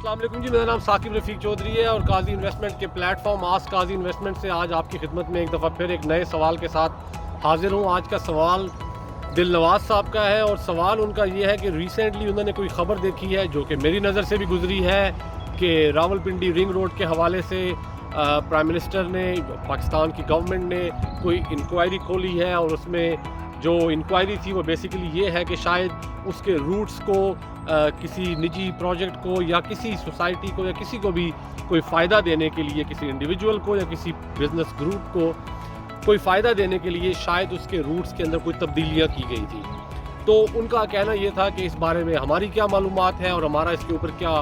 अस्सलाम वालेकुम जी, मेरा नाम साकिब रफ़ीक चौधरी है और काजी इन्वेस्टमेंट के प्लेटफॉर्म आस्क काजी इन्वेस्टमेंट से आज आपकी खिदमत में एक दफ़ा फिर एक नए सवाल के साथ हाजिर हूँ। आज का सवाल दिल नवाज साहब का है और सवाल उनका ये है कि रिसेंटली उन्होंने कोई ख़बर देखी है जो कि मेरी नज़र से भी गुजरी है कि रावलपिंडी रिंग रोड के हवाले से प्राइम मिनिस्टर ने, पाकिस्तान की गवर्नमेंट ने कोई इंक्वायरी खोली है और उसमें जो इंक्वायरी थी वो बेसिकली ये है कि शायद उसके रूट्स को किसी निजी प्रोजेक्ट को या किसी सोसाइटी को या किसी को भी कोई फ़ायदा देने के लिए, किसी इंडिविजुअल को या किसी बिज़नेस ग्रुप को कोई फ़ायदा देने के लिए शायद उसके रूट्स के अंदर कोई तब्दीलियाँ की गई थी। तो उनका कहना ये था कि इस बारे में हमारी क्या मालूमात है और हमारा इसके ऊपर क्या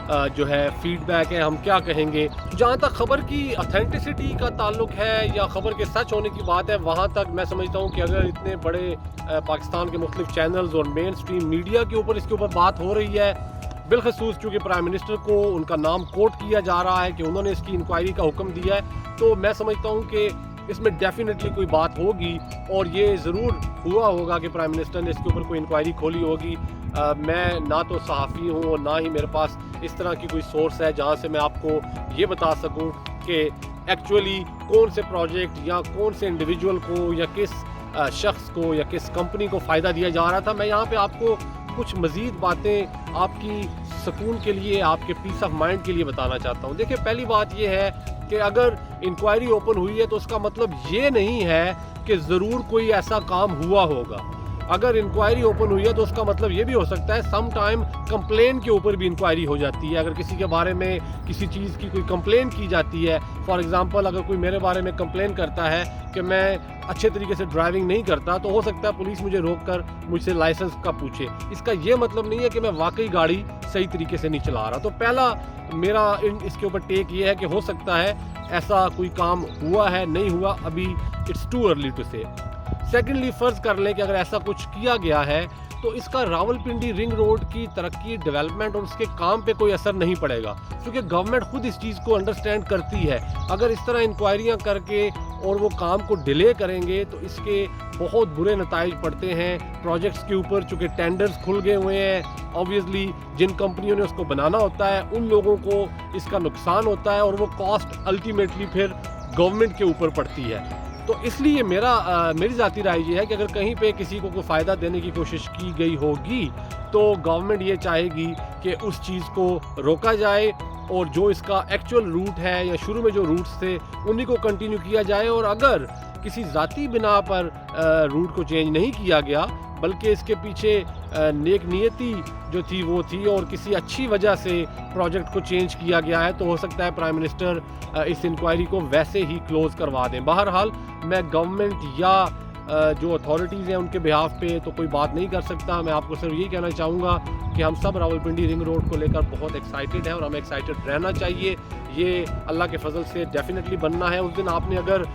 जो है फीडबैक है, हम क्या कहेंगे। जहाँ तक ख़बर की ऑथेंटिसिटी का ताल्लुक है या ख़बर के सच होने की बात है, वहाँ तक मैं समझता हूँ कि अगर इतने बड़े पाकिस्तान के मुख्तलिफ चैनल्स और मेन स्ट्रीम मीडिया के ऊपर इसके ऊपर बात हो रही है, बिलखसूस चूँकि प्राइम मिनिस्टर को उनका नाम कोट किया जा रहा है कि उन्होंने इसकी इंक्वायरी का हुक्म दिया है, तो मैं समझता हूँ कि इसमें डेफिनेटली कोई बात होगी और ये ज़रूर हुआ होगा कि प्राइम मिनिस्टर ने इसके ऊपर कोई इंक्वायरी खोली होगी। मैं ना तो सहाफ़ी हूँ और ना ही मेरे पास इस तरह की कोई सोर्स है जहाँ से मैं आपको ये बता सकूँ कि एक्चुअली कौन से प्रोजेक्ट या कौन से इंडिविजुअल को या किस शख्स को या किस कंपनी को फ़ायदा दिया जा रहा था। मैं यहाँ पे आपको कुछ मज़ीद बातें आपकी सुकून के लिए, आपके पीस ऑफ माइंड के लिए बताना चाहता हूँ। देखिए, पहली बात ये है कि अगर इंक्वायरी ओपन हुई है तो उसका मतलब ये नहीं है कि ज़रूर कोई ऐसा काम हुआ होगा। अगर इंक्वायरी ओपन हुई है तो उसका मतलब ये भी हो सकता है सम टाइम कंप्लेन के ऊपर भी इंक्वायरी हो जाती है। अगर किसी के बारे में किसी चीज़ की कोई कंप्लेन की जाती है, फॉर एग्जांपल अगर कोई मेरे बारे में कंप्लेन करता है कि मैं अच्छे तरीके से ड्राइविंग नहीं करता, तो हो सकता है पुलिस मुझे रोककर मुझसे लाइसेंस का पूछे। इसका ये मतलब नहीं है कि मैं वाकई गाड़ी सही तरीके से नहीं चला रहा। तो पहला मेरा इसके ऊपर टेक ये है कि हो सकता है ऐसा कोई काम हुआ है, नहीं हुआ, अभी इट्स टू अर्ली टू से। सेकेंडली, फ़र्ज़ कर लें कि अगर ऐसा कुछ किया गया है तो इसका रावलपिंडी रिंग रोड की तरक्की, डेवलपमेंट और उसके काम पे कोई असर नहीं पड़ेगा, क्योंकि गवर्नमेंट खुद इस चीज़ को अंडरस्टैंड करती है। अगर इस तरह इंक्वायरियाँ करके और वो काम को डिले करेंगे तो इसके बहुत बुरे नताइज पड़ते हैं प्रोजेक्ट्स के ऊपर। चूँकि टेंडर्स खुल गए हुए हैं, ऑब्वियसली जिन कंपनियों ने उसको बनाना होता है उन लोगों को इसका नुकसान होता है और वो कॉस्ट अल्टीमेटली फिर गवर्नमेंट के ऊपर पड़ती है। तो इसलिए मेरी ज़ाती राय ये है कि अगर कहीं पे किसी को कोई फ़ायदा देने की कोशिश की गई होगी तो गवर्नमेंट ये चाहेगी कि उस चीज़ को रोका जाए और जो इसका एक्चुअल रूट है या शुरू में जो रूट्स थे उन्हीं को कंटिन्यू किया जाए। और अगर किसी ज़ाती बिना पर रूट को चेंज नहीं किया गया बल्कि इसके पीछे नेक नियति जो थी वो थी और किसी अच्छी वजह से प्रोजेक्ट को चेंज किया गया है, तो हो सकता है प्राइम मिनिस्टर इस इंक्वायरी को वैसे ही क्लोज़ करवा दें। बहरहाल मैं गवर्नमेंट या जो अथॉरिटीज़ हैं उनके बिहाफ पे तो कोई बात नहीं कर सकता। मैं आपको सिर्फ यही कहना चाहूँगा कि हम सब रावलपिंडी रिंग रोड को लेकर बहुत एक्साइटेड हैं और हमें एक्साइटेड रहना चाहिए। ये अल्लाह के फजल से डेफिनेटली बनना है। उस दिन आपने अगर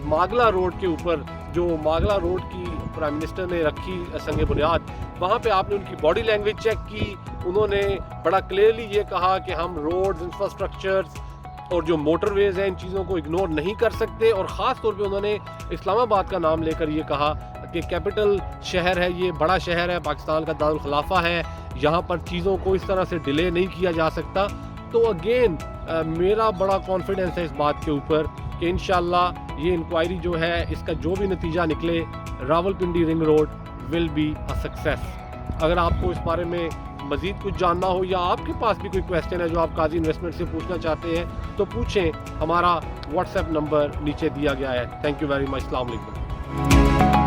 मागला रोड के ऊपर जो मागला रोड की प्राइम मिनिस्टर ने रखी संग बुनियाद, वहाँ पे आपने उनकी बॉडी लैंग्वेज चेक की। उन्होंने बड़ा क्लियरली ये कहा कि हम रोड्स, इंफ्रास्ट्रक्चर्स और जो मोटरवेज़ हैं इन चीज़ों को इग्नोर नहीं कर सकते। और ख़ास तौर पे उन्होंने इस्लामाबाद का नाम लेकर ये कहा कि कैपिटल शहर है, ये बड़ा शहर है, पाकिस्तान का दारुल खिलाफा है, यहाँ पर चीज़ों को इस तरह से डिले नहीं किया जा सकता। तो अगेन मेरा बड़ा कॉन्फिडेंस है इस बात के ऊपर कि इंशाल्लाह ये इंक्वायरी जो है इसका जो भी नतीजा निकले, Rawalpindi ring road will be a success. अगर आपको इस बारे में मज़ीद कुछ जानना हो या आपके पास भी कोई क्वेश्चन है जो आप काजी इन्वेस्टमेंट से पूछना चाहते हैं तो पूछें। हमारा व्हाट्सएप नंबर नीचे दिया गया है। Thank you very much. अस्सलाम वालेकुम।